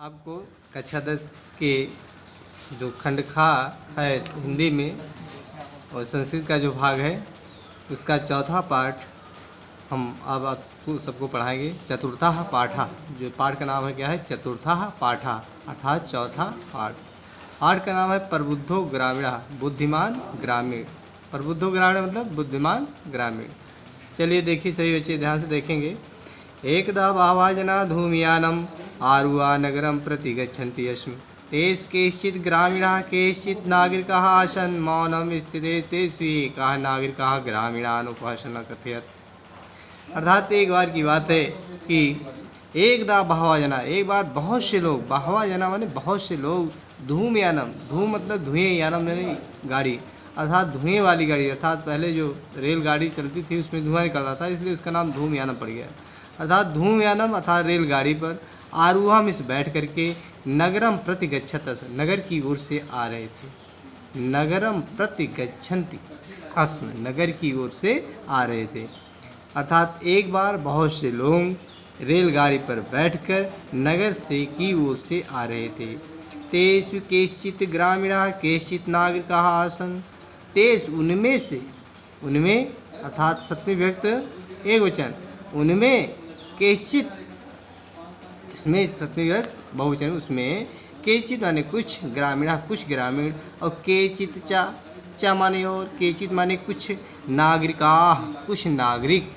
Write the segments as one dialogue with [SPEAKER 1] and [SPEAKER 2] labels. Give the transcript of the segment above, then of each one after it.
[SPEAKER 1] आपको कक्षा 10 के जो खंड खा है हिंदी में और संस्कृत का जो भाग है उसका चौथा पाठ हम अब आपको सबको पढ़ाएंगे। चतुर्था पाठा, जो पाठ का नाम है क्या है, चतुर्था पाठा अर्थात चौथा पाठ। पाठ का नाम है प्रबुद्धो ग्रामीण, बुद्धिमान ग्रामीण। प्रबुद्धो ग्रामीण मतलब बुद्धिमान ग्रामीण। चलिए देखिए, सही बच्चे ध्यान से देखेंगे। एकदा बहवः जना धूमयानम आरुहा नगरम प्रति गच्छन्ति स्म। तेषु केचित् ग्रामीणाः केचित् नागरिकाः आसन्। मौनं स्थिते तेषु एकः नागरिकः ग्रामीणान् उपहसन् अकथयत्। अर्थात एक बार की बात है कि एकदा बहवः जना, एक बार बहुत से लोग, बहवः जना माने बहुत से लोग, धूमयानम, धूम मतलब धुएं, यानम यानी गाड़ी, अर्थात धुएं वाली गाड़ी, अर्थात पहले जो रेलगाड़ी चलती थी उसमें धुआं निकलता था, इसलिए उसका नाम धूमयानम पड़ गया। अर्थात धूमयानम अर्थात रेलगाड़ी पर आरूहम इस बैठ करके नगरम प्रति गच्छत, नगर की ओर से आ रहे थे। नगरम प्रति गच्छन्ति अस्म, नगर की ओर से आ रहे थे। अर्थात एक बार बहुत से लोग रेलगाड़ी पर बैठकर नगर से की ओर से आ रहे थे। तेषु केचित् ग्रामीणाः केचित् नागरिकाः आसन्। तेषु उनमें से, उनमें अर्थात सप्तमी विभक्त एक वचन, उनमें केचित्, इसमें सप्तमी विभक्त बहुवचन, उसमें केचित् माने कुछ, ग्रामीणा कुछ ग्रामीण, और केचित् चा माने और, केचित् माने कुछ, नागरिका कुछ नागरिक,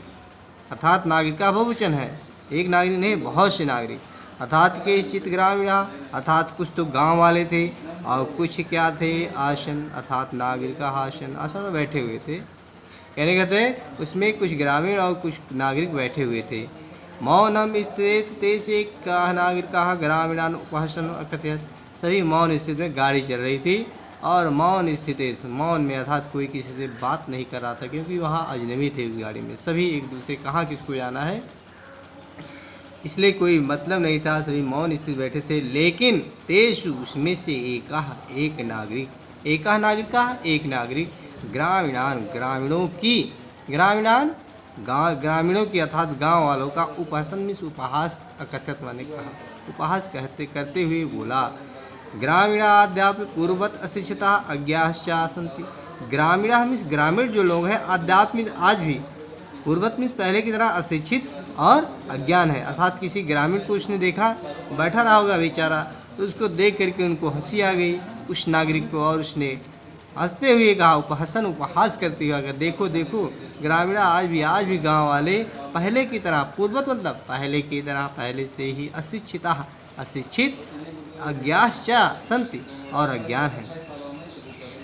[SPEAKER 1] अर्थात नागरिका बहुवचन है, एक नागरिक नहीं बहुत से नागरिक। अर्थात केचित् ग्रामीणा अर्थात कुछ तो गांव वाले थे और कुछ क्या थे, आसन अर्थात नागरिका आसन, आसन में बैठे हुए थे। कहने कहते हैं उसमें कुछ ग्रामीण और कुछ नागरिक बैठे हुए थे। मौनम स्थित तेषु एकः नागरिकः ग्रामीणान् उपहसन् अकथयत्। सभी मौन स्थिति में गाड़ी चल रही थी और मौन स्थित, मौन में अर्थात कोई किसी से बात नहीं कर रहा था, क्योंकि वहाँ अजनबी थे उस गाड़ी में, सभी एक दूसरे कहाँ किसको जाना है इसलिए कोई मतलब नहीं था, सभी मौन स्थित बैठे थे। लेकिन तेषु उसमें से एक नागरिक, एकः नागरिकः एक नागरिक, ग्रामीणान ग्रामीणों की, ग्रामीणान ग्रामीणों की अर्थात गांव वालों का, उपहसन मिस उपहास अकथयत माने कहा, उपहास कहते करते हुए बोला। ग्रामीणाद्यापि पूर्ववत् अशिक्षिता अज्ञाश्चा सन्ति। ग्रामीणा मिस ग्रामीण जो लोग हैं, अध्यात्म आज भी, पूर्ववत मिस पहले की तरह अशिक्षित और अज्ञान है। अर्थात किसी ग्रामीण को उसने देखा बैठा रहा होगा बेचारा, तो उसको देख करके उनको हंसी आ गई उस नागरिक को, और उसने हंसते हुए कहा, उपहसन उपहास करते हुए अगर देखो देखो ग्रामीणा आज भी गांव वाले पहले की तरह, पूर्ववत मतलब पहले की तरह, पहले से ही अशिक्षिता अशिक्षित, अज्ञाश्चा संति और अज्ञान है।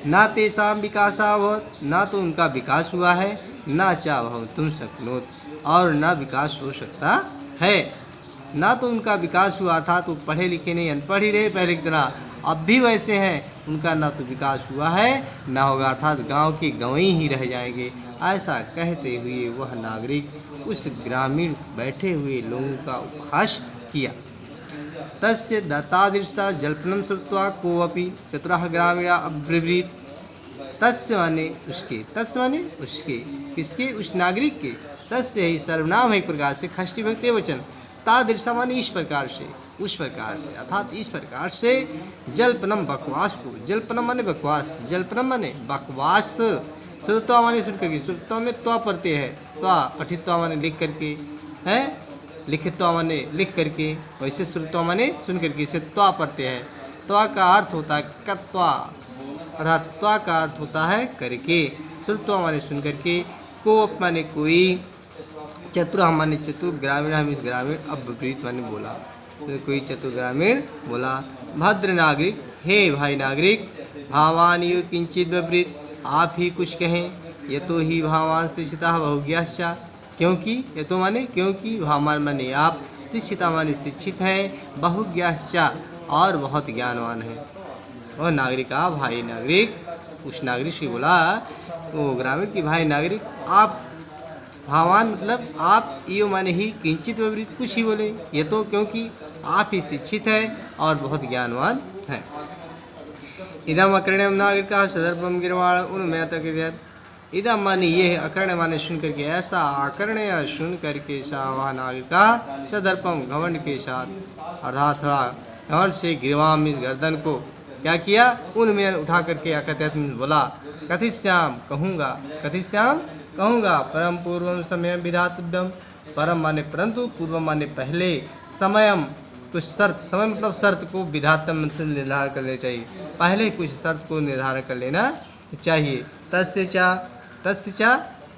[SPEAKER 1] ना तेषां विकासाभवत्, ना तो उनका विकास हुआ है, ना चा भवितुं शक्नोत्, और ना विकास हो सकता है। ना तो उनका विकास हुआ अर्थात वो पढ़े लिखे नहीं, अनपढ़ ही रहे पहले की तरह, अब भी वैसे हैं, उनका ना तो विकास हुआ है ना होगा, अर्थात गांव के गंवई ही रह जाएंगे। ऐसा कहते हुए वह नागरिक उस ग्रामीण बैठे हुए लोगों का उपहास किया। तस्य दत्तादृशा जल्पनम श्रुत्वा कोऽपि चतुरः ग्रामीणा अब्रवीत्। तस्य माने उसके, तस्य माने उसके, किसके, उस नागरिक के, तस्य ही सर्वनाम है एक प्रकार से, षष्ठी विभक्ति वचन, तादृशा माने इस प्रकार से, उस प्रकार से, अर्थात इस प्रकार से, जल्पनम बकवास को, जल्पनम माने बकवास, जल्पनम माने बकवास, श्रुत्वा माने सुन करके, श्रुत्वा में त्वा पढ़ते हैं, त्वा पठित्वा माने लिख करके है, लिखित्वा माने लिख करके, वैसे श्रुत्वा माने सुन करके, इसे त्वा पढ़ते हैं। त्वा का अर्थ होता है कत्वा, अर्थात त्वा का अर्थ होता है करके, श्रुत्वा माने सुन करके, को माने कोई, चतुर माने चतुर, ग्रामीण हम इस ग्रामीण, अब्रवीत माने बोला, तो कोई चतुर ग्रामीण बोला। भद्र नागरिक, हे भाई नागरिक, भावान यु किंचित ब्रवीत, आप ही कुछ कहें, ये तो ही भावान शिक्षिता बहुज्ञाश्चा, क्योंकि, ये तो माने क्योंकि, भावान माने आप, शिक्षिता माने शिक्षित हैं, बहुज्ञाश्चा और बहुत ज्ञानवान है। वह नागरिक, भाई नागरिक, उस नागरिक से बोला, वो ग्रामीण की भाई नागरिक, आप, भावान मतलब आप, यो माने ही, किंचित विपरीत कुछ ही बोले, ये तो क्योंकि आप ही शिक्षित हैं और बहुत ज्ञानवान हैं। इदम अकर्ण्यम नागरिका सदर्पम गिरवाण उन्मय तक, इदम माने ये है, अकर्ण माने सुन करके, ऐसा अकर्ण सुन करके, सा वह नागरिका सदर्पम घमंड के साथ, अर्थात थोड़ा और से गिरवाम इस गर्दन को क्या किया, उनमें उठा करके अकथयत बोला, कथिष्याम कहूँगा, कथिष्याम कहूँगा, परम पूर्वम समय विधातव्यम, परम माने परंतु, पूर्व माने पहले, समयम कुछ शर्त, समय मतलब शर्त को विधातम से निर्धारण कर लेना चाहिए, पहले कुछ शर्त को निर्धारण कर लेना चाहिए। तस्य चा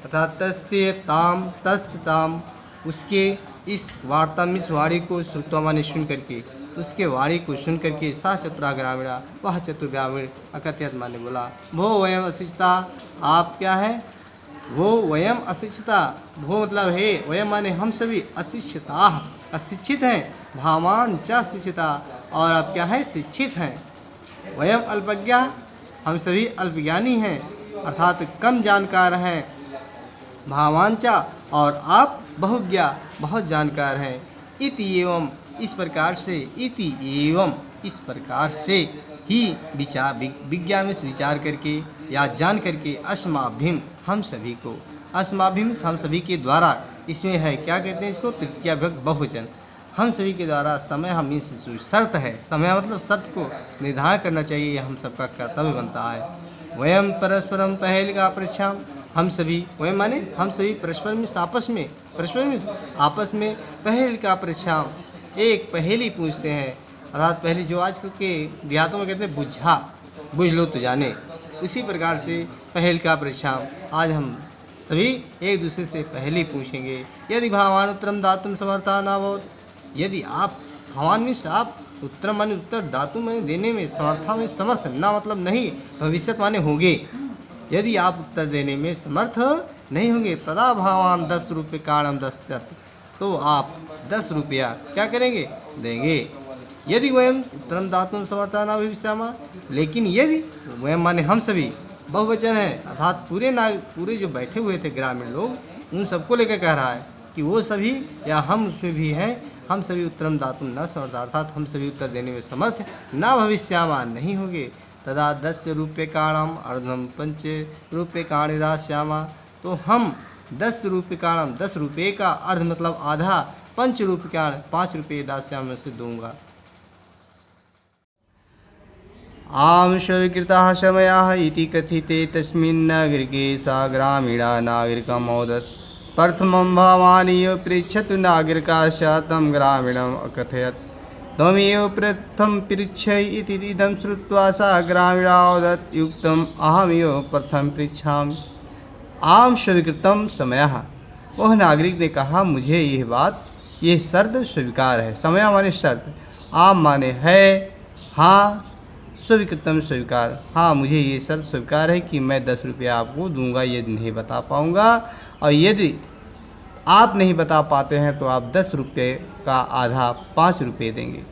[SPEAKER 1] अर्थात तस्य ताम, तस्य ताम उसके इस वार्ता में, इस वाणी को श्रुत्वा माने सुन करके, उसके वाणी को सुन करके, सा चतुरा ग्रामीणा वह चतुर ग्रामीण अकथयत माने बोला, भो वयम अशिक्षिता, आप क्या है, वो वयम अशिक्षिता, भो मतलब है, वयम माने हम सभी, अशिक्षिता अशिक्षित हैं, भावान च शिक्षिता और आप क्या है, शिक्षित हैं, वयम अल्पज्ञा हम सभी अल्पज्ञानी हैं अर्थात कम जानकार हैं, भावांचा और आप बहुज्ञा बहुत जानकार हैं, इति एवं इस प्रकार से, इति एवं इस प्रकार से ही विचार विज्ञान में विचार करके या जान करके, अस्माभिम हम सभी को, अस्माभिम हम सभी के द्वारा, इसमें है क्या कहते हैं इसको, तृतीया विभक्त बहुवचन, हम सभी के द्वारा समय हम इस शर्त है, समय मतलब शर्त को निर्धारण करना चाहिए, यह हम सबका कर्तव्य बनता है। वयम परस्परम पहल का परीक्षा, हम सभी, वयम माने हम सभी परस्पर में आपस में, परस्पर में आपस में पहल का परीक्षा, एक पहेली पूछते हैं अर्थात पहली जो आजकल के देहातों में कहते हैं बुझ लो तो जाने, उसी प्रकार से पहल का परीक्षा आज हम सभी एक दूसरे से पहले पूछेंगे। यदि भावान उत्तरम दातुम समर्था न भवत, यदि आप भावान में आप उत्तर माने उत्तर, धातु माने देने में, समर्था में समर्थ, ना मतलब नहीं, भविष्य माने होंगे, यदि आप उत्तर देने में समर्थ नहीं होंगे, तदा भावान 10 रुपये कारणम 10, तो आप 10 रुपया क्या करेंगे, देंगे। यदि वयम उत्तरम दातुम समर्था न भविष्यामा, लेकिन यदि वयम माने हम सभी, बहुवचन है अर्थात पूरे जो बैठे हुए थे ग्रामीण लोग, उन सबको लेकर कह रहा है कि वो सभी या हम उसमें भी हैं, हम सभी उत्तरम दातुम न समर्थ अर्थात हम सभी उत्तर देने में समर्थ न भविष्यामा नहीं होंगे, तदा 10 रूप्यकाणम अर्धम 5 रूप्यकाणि दास्यामा, तो हम 10 रूप्यकाणम 10 रुपये का अर्ध मतलब आधा, 5 रूप्यकाण 5 रुपये दास्याम से दूंगा। आम स्वीकृताः समयाः इति कथिते तस्मिन् नागरिके सा ग्रामीणा नागरिकम् औदत्, प्रथमं भवानीय पृच्छतु नागरिकाश्च तं ग्रामीणम् अकथयत्, त्वमेव प्रथम पृच्छै इति इदं श्रुत्वा सा ग्रामीणा औदत्, युक्तम् अहमेव प्रथम पृच्छामि। आम स्वीकृतम समयः, वह नागरिक ने कहा मुझे यह बात, ये शर्त स्वीकार है, समय माने शर्त, आम माने है, हाँ, स्वीकृतम स्वीकार, हाँ मुझे ये शर्त स्वीकार है कि मैं 10 रुपया आपको दूंगा, यदि नहीं बता पाऊंगा, और यदि आप नहीं बता पाते हैं तो आप 10 रुपये का आधा 5 रुपये देंगे,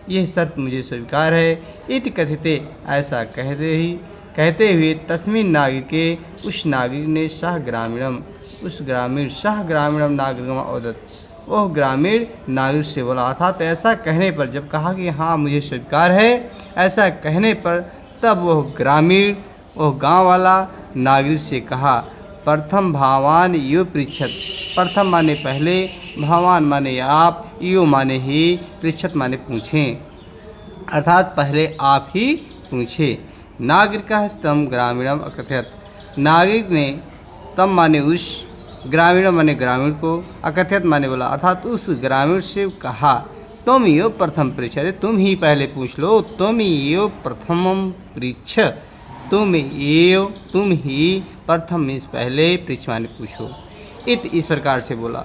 [SPEAKER 1] यह शर्त मुझे स्वीकार है। इति कथिते ऐसा कहते हुए तस्मिन नागरिके उस नागरिक ने सह ग्रामीणम उस ग्रामीण सह ग्रामीणम नागरिकम औदत, वह ग्रामीण नागरिक से बोला, अर्थात ऐसा कहने पर, जब कहा कि हाँ मुझे स्वीकार है, ऐसा कहने पर तब वह ग्रामीण, वह गांव वाला नागरिक से कहा, प्रथम भावान यो पृच्छत, प्रथम माने पहले, भावान माने आप, यो माने ही, पृच्छत माने पूछें, अर्थात पहले आप ही पूछे। नागरिक तम ग्रामीणम अकथयत, नागरिक ने तम माने उस, ग्रामीण माने ग्रामीण को, अकथयत माने बोला, अर्थात उस ग्रामीण से कहा, तुम यो प्रथम पृच्छ, अरे तुम ही पहले पूछ लो, तुम यो प्रथमम पृच्छ, तुम ही प्रथम मीन्स पहले, पृच्छ माने पूछो। इस प्रकार से बोला।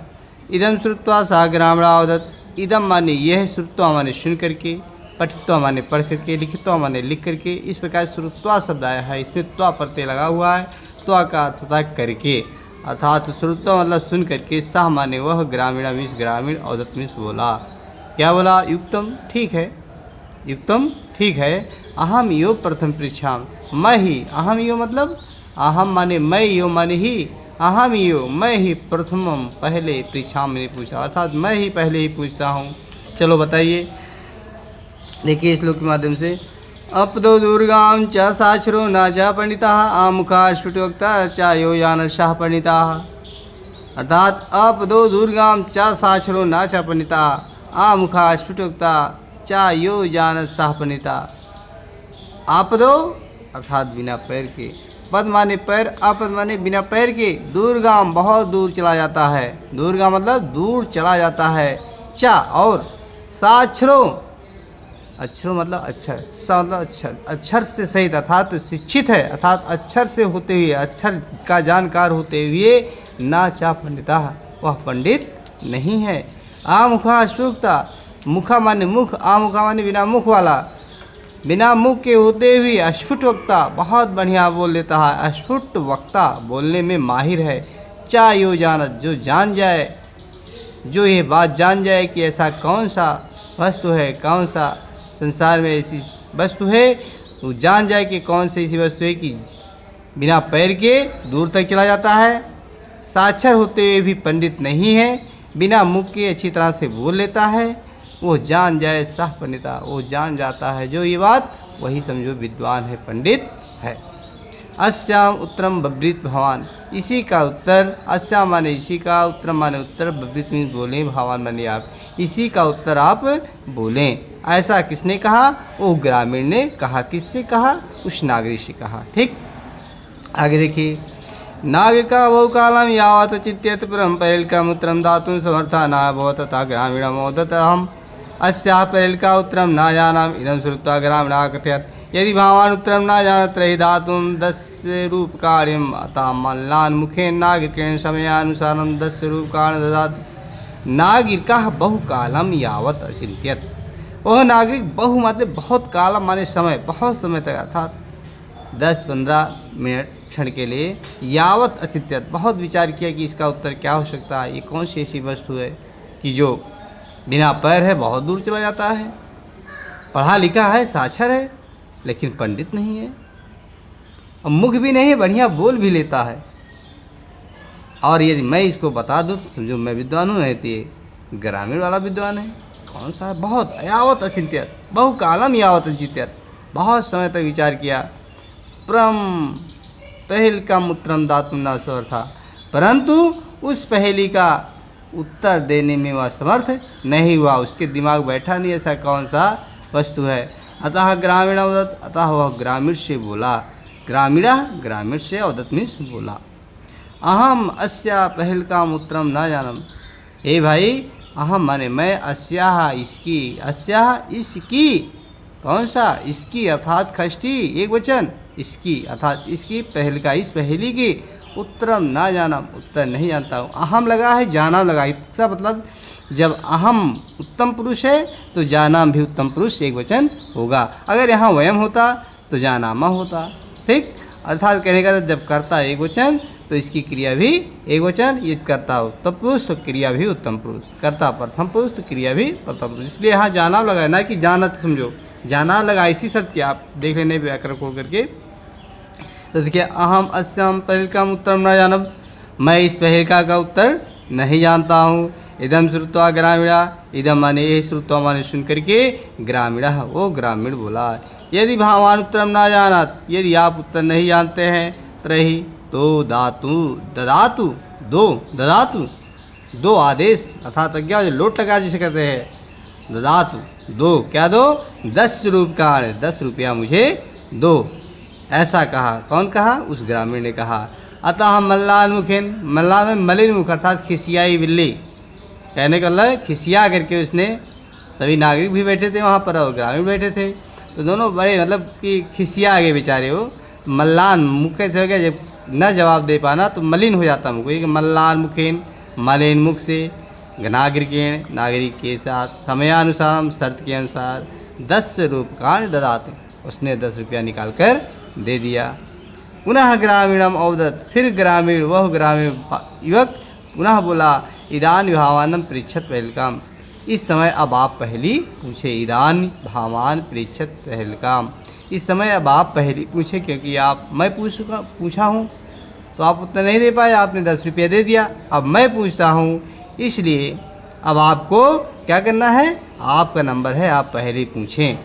[SPEAKER 1] इदम श्रुत्वा सा ग्रामीणा औदत, इदम माने यह, श्रुत्वा माने सुन करके, पठित्वा माने पढ़ करके, लिखित्वा माने लिख करके, इस प्रकार श्रुत्वा शब्द आया है, इसमें त्वा प्रत्यय लगा हुआ है, त्वा का अर्थ होता है करके, अर्थात श्रुत्वा मतलब सुन करके, साह माने वह, ग्रामीण मीन्स ग्रामीण, औदत मीन्स बोला, क्या बोला, युक्तम ठीक है, युक्तम ठीक है, अहम यो प्रथम पृच्छाम, मैं ही, अहम यो मतलब अहम माने मैं, यो माने ही, अहम यो मैं ही, प्रथमम पहले, पृच्छाम मैंने पूछा, अर्थात मैं ही पहले ही पूछता हूँ। चलो बताइए, देखिए श्लोक के माध्यम से, अपदो दुर्गाम च साक्षरो न च पंडिता आमुखा स्फुटोक्ता च यो यानशाह पंडिता, अर्थात अपदो दुर्गाम च साक्षरो न च पंडिता आमुखा स्फुटोक्ता चा यो जानत सह पंडिता। आपदो अर्थात बिना पैर के, पद माने पैर, आपद माने बिना पैर के, दूरगाम बहुत दूर चला जाता है, दूरगाम मतलब दूर चला जाता है। चा और साक्षरों, अक्षरों मतलब अक्षर, सा मतलब अक्षर, अक्षर से सहित अर्थात शिक्षित है, अर्थात अक्षर से होते हुए, अक्षर का जानकार होते हुए, ना चा पंडिता, वह पंडित नहीं है। आमुखा अश्रुक्ता, मुखा माने मुख, आमुखा माने बिना मुख वाला, बिना मुख के होते हुए अस्फुट वक्ता, बहुत बढ़िया बोल लेता है, अस्फुट वक्ता बोलने में माहिर है। चा यो जानत, जो जान जाए, जो ये बात जान जाए कि ऐसा कौन सा वस्तु है, कौन सा संसार में ऐसी वस्तु है, वो जान जाए कि कौन सी ऐसी वस्तु है कि बिना पैर के दूर तक चला जाता है, साक्षर होते हुए भी पंडित नहीं है, बिना मुख के अच्छी तरह से बोल लेता है, वो जान जाए सह पंडिता, वो जान जाता है जो ये बात, वही समझो विद्वान है, पंडित है। अस्याम उत्तरम बब्रीत भगवान, इसी का उत्तर, अस्याम माने इसी का, उत्तरम माने उत्तर, बब्रीत मीन बोलें, भगवान माने आप, इसी का उत्तर आप बोलें। ऐसा किसने कहा? वो ग्रामीण ने कहा। किससे कहा? उस नागरिक से कहा। ठीक, आगे देखिए। नागरिका बहुकालम यावत चित्यत परम परिलकम उत्तरम दातुं समर्था न भवत तथा ग्रामीणम मोदत अहम अस्याः परिलका उत्तरम न जानामि इदं श्रुत्वा ग्रामीणः कथयत् यदि भवान् उत्तरम न जानत तर्हि दातुं 10 रूपकार्यम् अतः मल्लान् मुखेन नागरिकेण समयानुसारं 10 रूपकाणि ददातु। नागरिकः बहुकालम यावत अचिन्त्यत, वह नागरिक बहु मतलब बहुत कालम माने समय, बहुत समय तक अर्थात 10-15 मिनट क्षण के लिए, यावत अचिन्त्यत बहुत विचार किया कि इसका उत्तर क्या हो सकता है, ये कौन सी ऐसी वस्तु है कि जो बिना पैर है, बहुत दूर चला जाता है, पढ़ा लिखा है, साक्षर है, लेकिन पंडित नहीं है, और मुख भी नहीं, बढ़िया बोल भी लेता है, और यदि मैं इसको बता दूँ तो समझो मैं विद्वान हूँ, नहीं तो ये ग्रामीण वाला विद्वान है। कौन सा है? बहुत यावत अचिन्त्यत, बहुकालम यावत अचिन्त्यत, बहुत समय तक विचार किया। परम पहल का उत्तरम दातुं न समर्था, परंतु उस पहेली का उत्तर देने में वह समर्थ नहीं हुआ, उसके दिमाग बैठा नहीं ऐसा कौन सा वस्तु है। अतः ग्रामीण अवदत, अतः वह ग्रामीण से बोला, ग्रामीण से अवदत मीन्स बोला, अहम अस्या पहल का उत्तरम न जानम, हे भाई अहम माने मैं, अस्याह इसकी, अस्याह इसकी, कौन सा? इसकी अर्थात खष्टी एक वचन, इसकी अर्थात इसकी, पहल का इस पहेली की, उत्तरम ना जानम उत्तर नहीं जानता हूँ। अहम लगा है, जानाम लगा, इसका मतलब जब अहम उत्तम पुरुष है तो जानाम भी उत्तम पुरुष एक वचन होगा, अगर यहाँ वयम होता तो जानामा होता। ठीक, अर्थात कहने का जब कर्ता एक वचन तो इसकी क्रिया भी एक वचन, ये कर्ता उत्तम पुरुष तो क्रिया भी उत्तम पुरुष, कर्ता प्रथम पुरुष तो क्रिया भी प्रथम पुरुष, इसलिए यहाँ जानाम लगा, ना कि जानत समझो, जाना लगा, इसी सत्य आप देख लेने व्याकरण खोल करके। तो देखिए, अहम अस्याम पहलिका उत्तरम न जानब, मैं इस पहलिका का उत्तर नहीं जानता हूँ। इदम श्रुत्वा ग्रामीणा, इदम माने ये, श्रुत्वा माने सुन करके, ग्रामीणा वो ग्रामीण बोला, यदि भगवान उत्तरम न जानत, यदि आप उत्तर नहीं जानते हैं तर्हि तो दातु ददातु, दो ददातु, दो आदेश अर्थात आज्ञा, लोट लगा जिसे कहते हैं, ददातु दो, क्या दो? 10 रूपकाणि, 10 रुपया मुझे दो, ऐसा कहा। कौन कहा? उस ग्रामीण ने कहा। अतः मल्लान मुखेन, मल्ला में मलिन मुख अर्थात खिसियाई बिल्ली, कहने का मतलब खिसिया करके उसने, सभी नागरिक भी बैठे थे वहाँ पर और ग्रामीण बैठे थे, तो दोनों बड़े मतलब कि खिसिया गए बेचारे, वो मल्लान मुख से हो गया, जब न जवाब दे पाना तो मलिन हो जाता मुख, एक मल्लान मुखेन मलिन मुख से, नागरिकेण नागरिक के साथ, समयानुसार शर्त के अनुसार 10 रूपकाणि ददाते, उसने 10 रुपया निकाल कर दे दिया। पुनः ग्रामीणम अवदत, फिर ग्रामीण वह ग्रामीण युवक पुनः बोला, इदान भावानम पृच्छत पहलकाम, इस समय अब आप पहली पूछे, इदान भावान पृच्छत पहलकाम, इस समय अब आप पहली पूछे, क्योंकि आप मैं पूछा हूँ तो आप उतना नहीं दे पाए, आपने 10 रुपया दे दिया, अब मैं पूछता हूँ, इसलिए अब आपको क्या करना है, आपका नंबर है, आप पहले पूछें।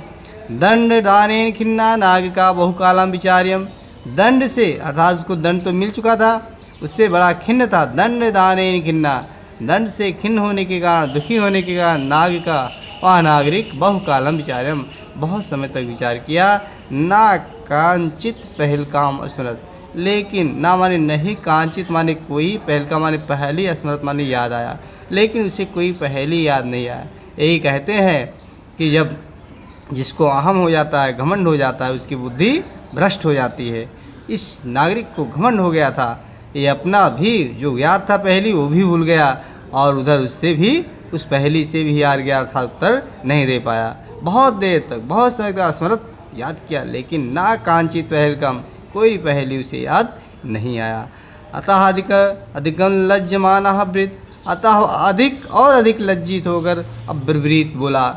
[SPEAKER 1] दंड दानेन खिन्ना नागरिका बहुकालम विचार्यम, दंड से अर्थात उसको दंड तो मिल चुका था, उससे बड़ा खिन्न था, दंड दानेन खिन्ना, दंड से खिन्न होने के कारण, दुखी होने के कारण नागरिका वह नागरिक बहुकालम विचार्यम, बहुत समय तक विचार किया, ना कांचित पहल काम स्मृत, लेकिन ना माने नहीं कांचित माने कोई, पहल का माने पहली, स्मृत माने याद आया, लेकिन उसे कोई पहली याद नहीं आया। यही कहते हैं कि जब जिसको अहम हो जाता है, घमंड हो जाता है, उसकी बुद्धि भ्रष्ट हो जाती है। इस नागरिक को घमंड हो गया था, ये अपना भी जो याद था पहली वो भी भूल गया, और उधर उससे भी उस पहली से भी हार गया था, उत्तर नहीं दे पाया। बहुत देर तक बहुत समय तक स्मृत याद किया, लेकिन ना कांचित पहलकम, कोई पहली उसे याद नहीं आया। अतः अधिकम लज्जमान ब्रीत, अतः अधिक और अधिक लज्जित होकर अब ब्रवीत बोला,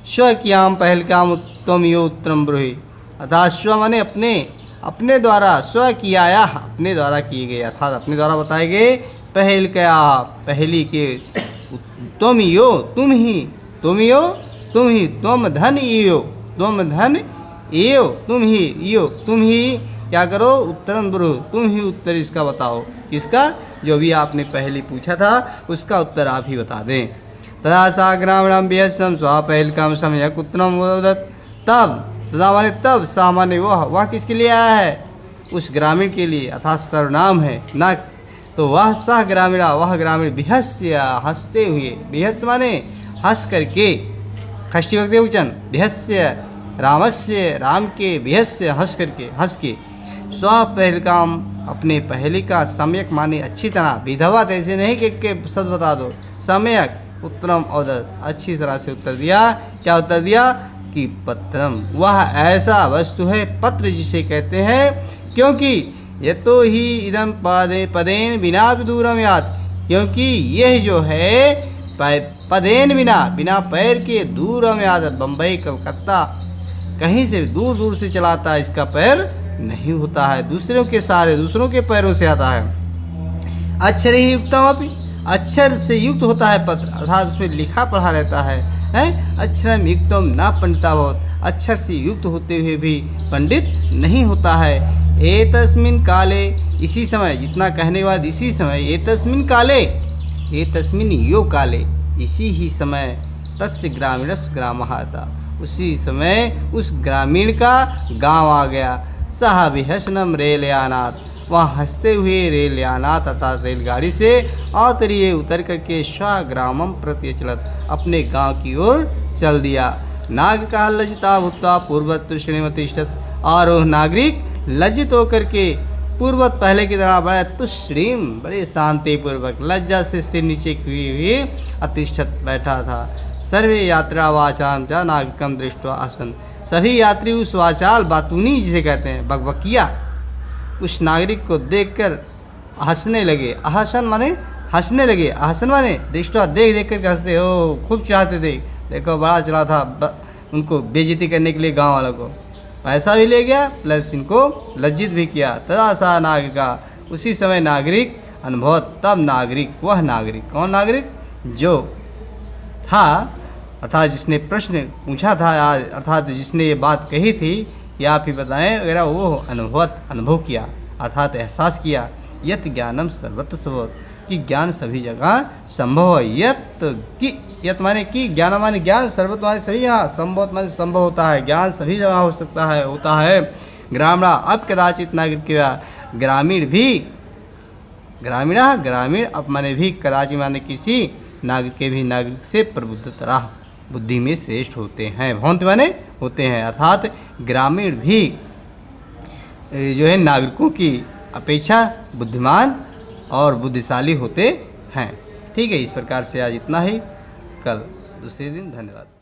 [SPEAKER 1] स्व कियाम पहलकाम उत्तम यो उत्तरम ब्रूहि। अतः स्व माने अपने द्वारा, स्व किया अपने द्वारा किए गए, अर्थात अपने द्वारा बताए गए पहल क्या, पहली के तुम यो तुम ही, तुम यो तुम ही, तुम धन इयो, तुम धन इयो, तुम ही इयो, तुम ही क्या करो, उत्तरम ब्रूहि, तुम ही उत्तर इसका बताओ। किसका? जो भी आपने पहले पूछा था उसका उत्तर आप ही बता दें। तदा सा ग्रामीणम बेहसम स्वा पहलकम समय उत्तरम वदत, तब सदा माने तब, सा माने वह किसके लिए आया है? उस ग्रामीण के लिए, अर्थात सर्वनाम है ना, तो वह सह ग्रामीणा, वह ग्रामीण बिहस्य हंसते हुए, बिहस्य माने हंस करके, षष्ठी विभक्ति वचन, बिहस्य रामस्य, राम के, बिहस्य हंस करके, हंस के, स्व पहलकाम अपने पहली का, सम्यक माने अच्छी तरह, विधवा ऐसे नहीं कि शब्द बता दो, सम्यक उत्तरम औदत, अच्छी तरह से उत्तर दिया। क्या उत्तर दिया? कि पत्रम, वह ऐसा वस्तु है, पत्र जिसे कहते हैं, क्योंकि ये तो ही इदम पदेन बिना दूरम याद, क्योंकि यह जो है पदेन बिना पैर के, दूरम याद, बम्बई कलकत्ता कहीं से दूर दूर से चलाता है, इसका पैर नहीं होता है, दूसरों के सहारे, दूसरों के पैरों से आता है। अक्षर ही युक्तम अपनी, अक्षर से युक्त होता है पत्र, अर्थात उसमें लिखा पढ़ा रहता है, अक्षरम युक्तम ना पंडिता बहुत, अक्षर से युक्त होते हुए भी पंडित नहीं होता है। एतस्मिन काले, इसी समय, जितना कहने के बाद इसी समय, एतस्मिन काले, एतस्मिन यो काले, इसी ही समय, तस्य ग्रामीणस्य ग्रामः था, उसी समय उस ग्रामीण का गांव आ गया। सह विहसनम रेलयानात, वहाँ हंसते हुए रेलयानात अर्थात रेलगाड़ी से अवतरिए, उतर करके स्वग्रामम प्रति चलत, अपने गांव की ओर चल दिया। नाग का लज्जिता भूता पूर्वत श्रीमतिष्ठत, और वह नागरिक लज्जित होकर के पूर्वत पहले की तरह बड़े तुष्णीम, बड़े शांति पूर्वक लज्जा से सिर नीचे हुई हुई अतिष्ठत बैठा था। सर्वे यात्रा वाचाम च नागरिकम दृष्टवा आसन, सभी यात्री उस वाचाल बातूनी जिसे कहते हैं, बकबकिया, उस नागरिक को देखकर हंसने लगे। अहसन माने हंसने लगे, अहसन माने दृष्टवा, देख देख कर हंसते हो, खूब चाहते थे, देखो बड़ा चला था, उनको बेइज्जती करने के लिए गांव वालों को पैसा भी ले गया, प्लस इनको लज्जित भी किया। तदा सा नागरिका, उसी समय नागरिक अनुभव, तब नागरिक, वह नागरिक, कौन नागरिक? जो था, अर्थात जिसने प्रश्न पूछा था, अर्थात जिसने ये बात कही थी कि आप ही बताएं वगैरह, वो अनुभव किया, अर्थात एहसास किया, यत ज्ञानम सर्वत्र संभव, कि ज्ञान सभी जगह संभव है। यत माने कि, ज्ञान माने ज्ञान, सर्वत्र माने सभी जगह, संभव माने संभव होता है, ज्ञान सभी जगह हो सकता है, होता है। ग्रामीणा, अब कदाचित नागरिक के, ग्रामीण भी, ग्रामीणा ग्रामीण, अब माने भी, कदाचित माने किसी नागरिक के भी नागरिक से प्रबुद्ध तरह बुद्धि में श्रेष्ठ होते हैं, भौंत माने होते हैं, अर्थात ग्रामीण भी जो है नागरिकों की अपेक्षा बुद्धिमान और बुद्धिशाली होते हैं। ठीक है, इस प्रकार से आज इतना ही, कल दूसरे दिन। धन्यवाद।